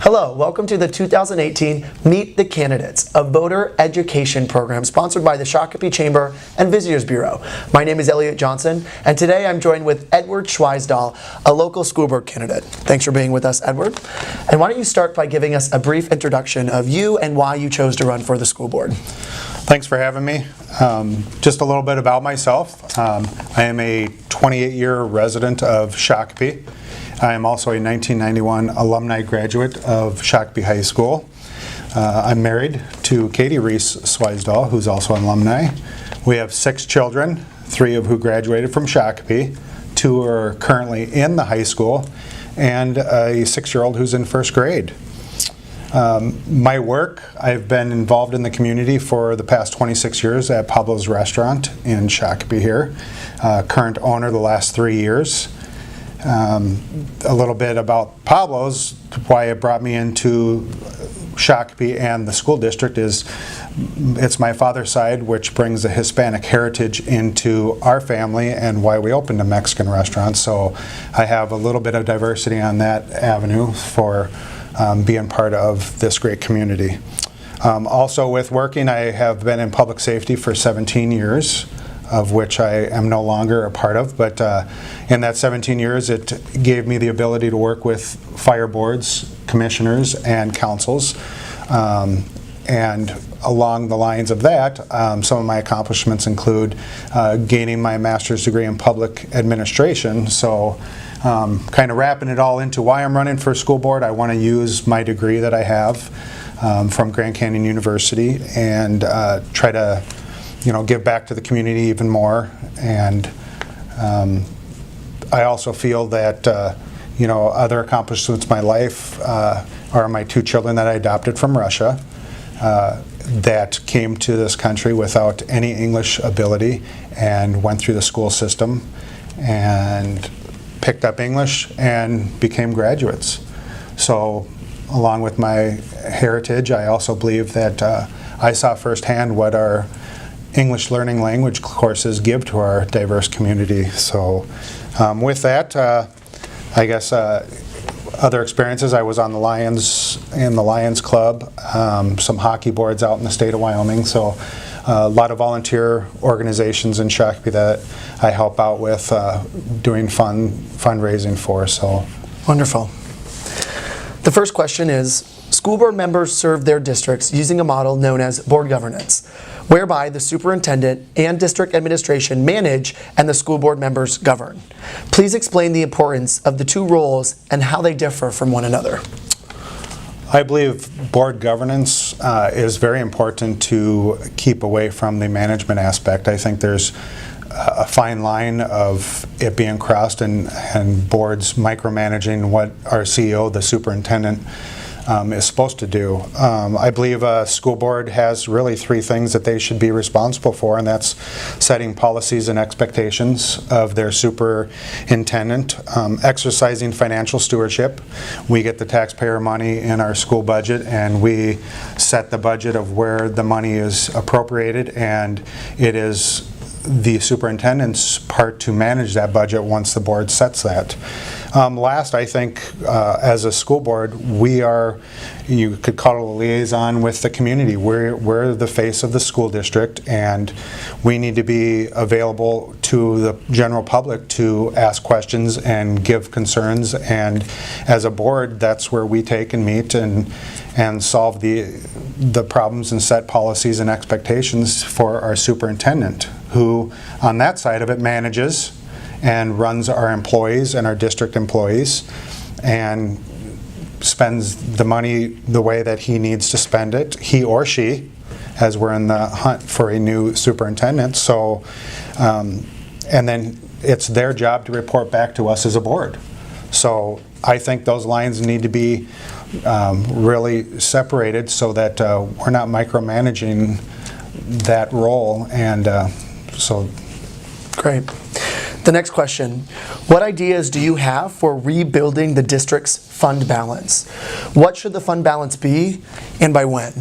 Hello, welcome to the 2018 Meet the Candidates, a voter education program sponsored by the Shakopee Chamber and Visitors Bureau. My name is Elliot Johnson, and today I'm joined with Edward Schwaesdall, a local school board candidate. Thanks for being with us, Edward. And why don't you start by giving us a brief introduction of you and why you chose to run for the school board. Thanks for having me. Just a little bit about myself. I am a 28-year resident of Shakopee. I am also a 1991 alumni graduate of Shakopee High School. I'm married to Katie Reese Schwaesdall, who's also an alumni. We have 6 children, 3 of who graduated from Shakopee, 2 are currently in the high school, and a 6-year-old who's in first grade. My work, I've been involved in the community for the past 26 years at Pablo's Restaurant in Shakopee here. Current owner the last 3 years. A little bit about Pablo's, why it brought me into Shakopee and the school district is it's my father's side, which brings the Hispanic heritage into our family and why we opened a Mexican restaurant. So I have a little bit of diversity on that avenue for being part of this great community. Also with working, I have been in public safety for 17 years. Of which I am no longer a part of, but in that 17 years it gave me the ability to work with fire boards, commissioners, and councils. And along the lines of that, some of my accomplishments include gaining my master's degree in public administration. So kind of wrapping it all into why I'm running for school board, I want to use my degree that I have from Grand Canyon University and try to give back to the community even more. And I also feel that, other accomplishments in my life are my 2 children that I adopted from Russia that came to this country without any English ability and went through the school system and picked up English and became graduates. So along with my heritage, I also believe that I saw firsthand what our English learning language courses give to our diverse community. So with that, I guess other experiences, I was on the Lions, in the Lions Club, some hockey boards out in the state of Wyoming. So a lot of volunteer organizations in Shakopee that I help out with doing fundraising for. So Wonderful. The first question is, school board members serve their districts using a model known as board governance, whereby the superintendent and district administration manage and the school board members govern. Please explain the importance of the 2 roles and how they differ from one another. I believe board governance is very important to keep away from the management aspect. I think there's a fine line of it being crossed and boards micromanaging what our CEO, the superintendent, is supposed to do. I believe a school board has really 3 things that they should be responsible for, and that's setting policies and expectations of their superintendent, exercising financial stewardship. We get the taxpayer money in our school budget and we set the budget of where the money is appropriated, and it is the superintendent's part to manage that budget once the board sets that. Last, I think, as a school board, we are, you could call it a liaison with the community. We're the face of the school district, and we need to be available to the general public to ask questions and give concerns. And as a board, that's where we take and meet and solve the problems and set policies and expectations for our superintendent, who on that side of it manages and runs our employees and our district employees and spends the money the way that he needs to spend it, he or she, as we're in the hunt for a new superintendent. So, and then it's their job to report back to us as a board. So I think those lines need to be really separated so that we're not micromanaging that role. And so. Great. The next question, what ideas do you have for rebuilding the district's fund balance? What should the fund balance be and by when?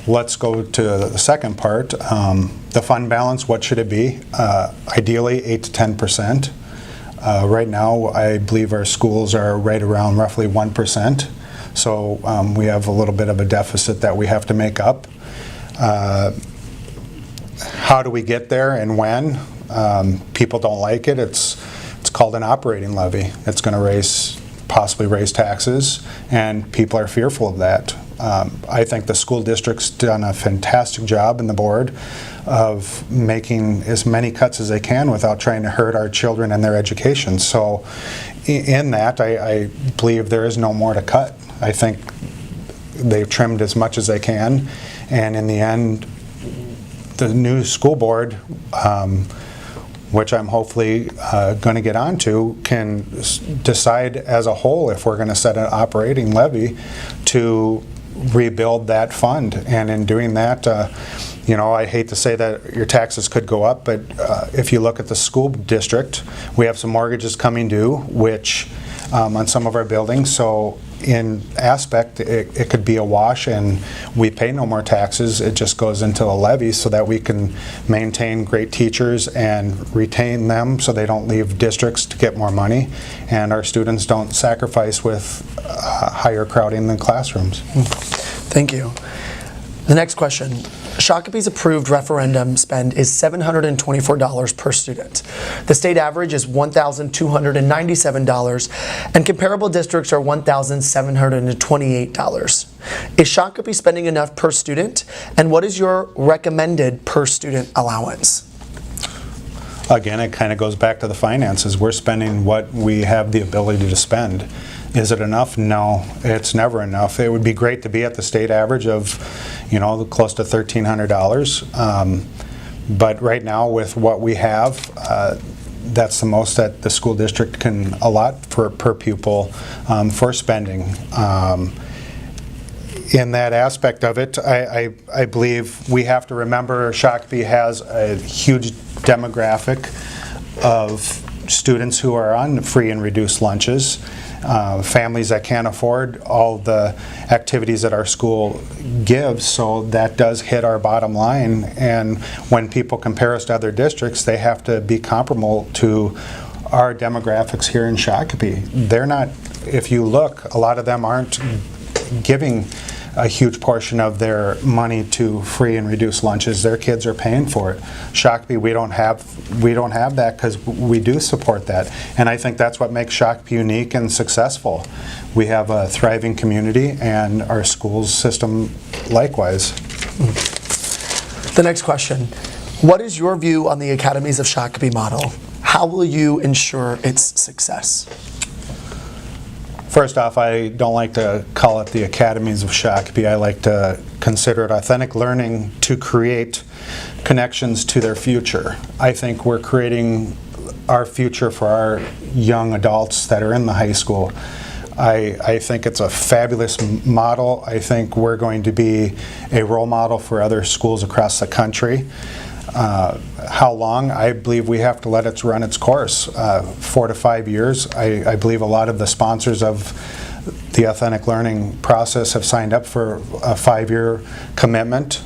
Let's go to the second part. The fund balance, what should it be? Ideally 8 to 10%. Right now, I believe our schools are right around roughly 1%. So we have a little bit of a deficit that we have to make up. How do we get there and when? People don't like it. It's called an operating levy. It's going to possibly raise taxes, and people are fearful of that. I think the school district's done a fantastic job in the board of making as many cuts as they can without trying to hurt our children and their education. So in that, I believe there is no more to cut. I think they've trimmed as much as they can, and in the end, the new school board, which I'm hopefully going to get onto, can decide as a whole if we're going to set an operating levy to rebuild that fund. And in doing that, I hate to say that your taxes could go up, but if you look at the school district, we have some mortgages coming due, which on some of our buildings. So in aspect, it could be a wash and we pay no more taxes. It just goes into a levy so that we can maintain great teachers and retain them so they don't leave districts to get more money, and our students don't sacrifice with higher crowding in the classrooms. Thank you. The next question. Shakopee's approved referendum spend is $724 per student. The state average is $1,297, and comparable districts are $1,728. Is Shakopee spending enough per student, and what is your recommended per student allowance? Again, it kind of goes back to the finances. We're spending what we have the ability to spend. Is it enough? No, it's never enough. It would be great to be at the state average of, close to $1,300. But right now, with what we have, that's the most that the school district can allot per pupil for spending. In that aspect of it, I believe we have to remember Shakopee has a huge demographic of students who are on free and reduced lunches. Families that can't afford all the activities that our school gives, so that does hit our bottom line. And when people compare us to other districts, they have to be comparable to our demographics here in Shakopee. They're not, if you look, a lot of them aren't giving a huge portion of their money to free and reduced lunches. Their kids are paying for it. Shakopee, we don't have that because we do support that, and I think that's what makes Shakopee unique and successful. We have a thriving community, and our schools system likewise. The next question: what is your view on the Academies of Shakopee model? How will you ensure its success? First off, I don't like to call it the Academies of Shakopee. I like to consider it authentic learning to create connections to their future. I think we're creating our future for our young adults that are in the high school. I think it's a fabulous model. I think we're going to be a role model for other schools across the country. How long? I believe we have to let it run its course. 4 to 5 years. I believe a lot of the sponsors of the authentic learning process have signed up for a 5-year commitment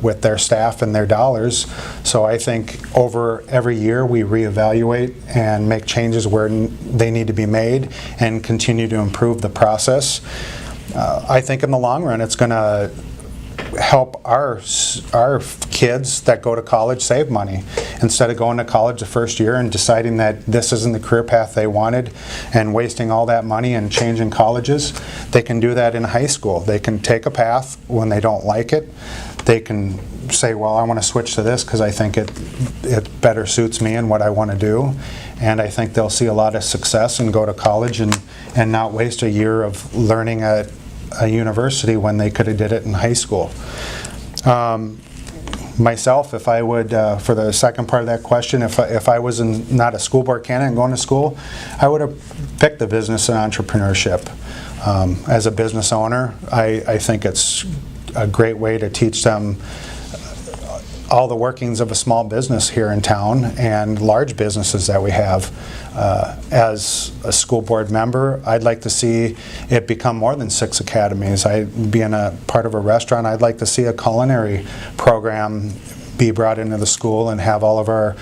with their staff and their dollars. So I think over every year we reevaluate and make changes where they need to be made and continue to improve the process. I think in the long run it's going to help our kids that go to college save money. Instead of going to college the first year and deciding that this isn't the career path they wanted and wasting all that money and changing colleges, they can do that in high school. They can take a path when they don't like it. They can say, well, I want to switch to this because I think it better suits me and what I want to do. And I think they'll see a lot of success and go to college and not waste a year of learning at a university when they could have did it in high school. Myself, if I would, for the second part of that question, if I was not a school board candidate and going to school, I would have picked the business and entrepreneurship. As a business owner, I think it's a great way to teach them all the workings of a small business here in town and large businesses that we have. As a school board member, I'd like to see it become more than 6 academies. Being a part of a restaurant, I'd like to see a culinary program be brought into the school and have all of our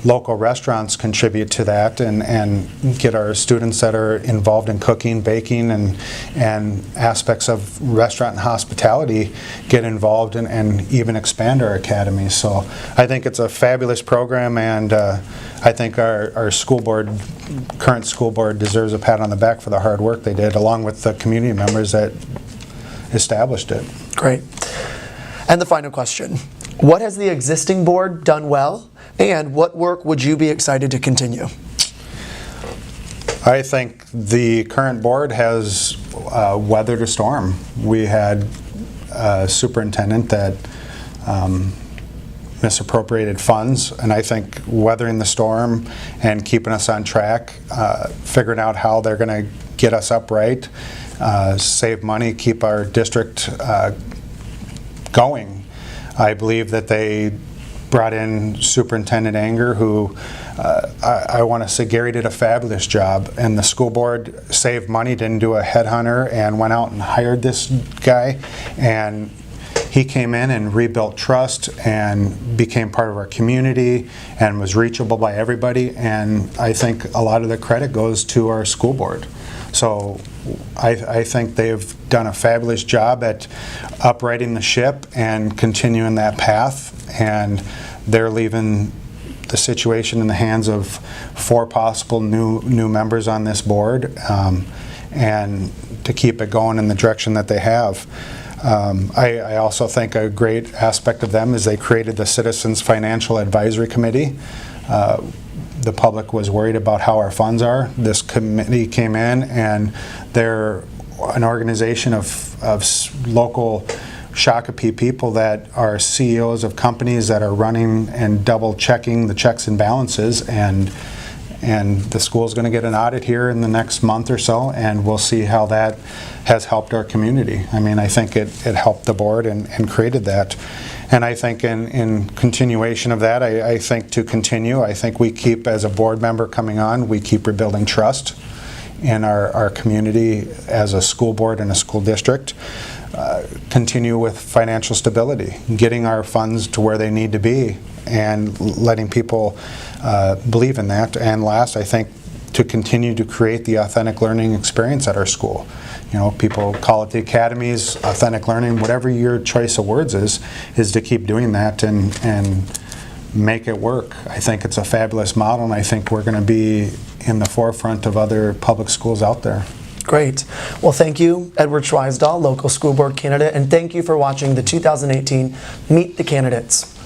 local restaurants contribute to that, and get our students that are involved in cooking, baking, and aspects of restaurant and hospitality get involved and even expand our academies. So I think it's a fabulous program, and I think our school board, current school board, deserves a pat on the back for the hard work they did, along with the community members that established it. Great. And the final question. What has the existing board done well, and what work would you be excited to continue? I think the current board has weathered a storm. We had a superintendent that misappropriated funds, and I think weathering the storm and keeping us on track, figuring out how they're going to get us upright, save money, keep our district going. I believe that they brought in Superintendent Anger, who I want to say Gary did a fabulous job, and the school board saved money, didn't do a headhunter, and went out and hired this guy, and he came in and rebuilt trust and became part of our community and was reachable by everybody, and I think a lot of the credit goes to our school board. So I think they've done a fabulous job at uprighting the ship and continuing that path, and they're leaving the situation in the hands of 4 possible new members on this board, and to keep it going in the direction that they have. I also think a great aspect of them is they created the Citizens Financial Advisory Committee. The public was worried about how our funds are. This committee came in, and they're an organization of local Shakopee people that are CEOs of companies that are running and double checking the checks and balances, and the school's going to get an audit here in the next month or so, and we'll see how that has helped our community. I mean, I think it helped the board and created that. And I think in continuation of that, I think to continue, I think we keep, as a board member coming on, we keep rebuilding trust in our community as a school board and a school district. Continue with financial stability, getting our funds to where they need to be, and letting people believe in that. And last, I think to continue to create the authentic learning experience at our school. You know, people call it the Academies, authentic learning, whatever your choice of words is to keep doing that and make it work. I think it's a fabulous model, and I think we're going to be in the forefront of other public schools out there. Great. Well, thank you, Edward Schwaesdall, local school board candidate, and thank you for watching the 2018 Meet the Candidates.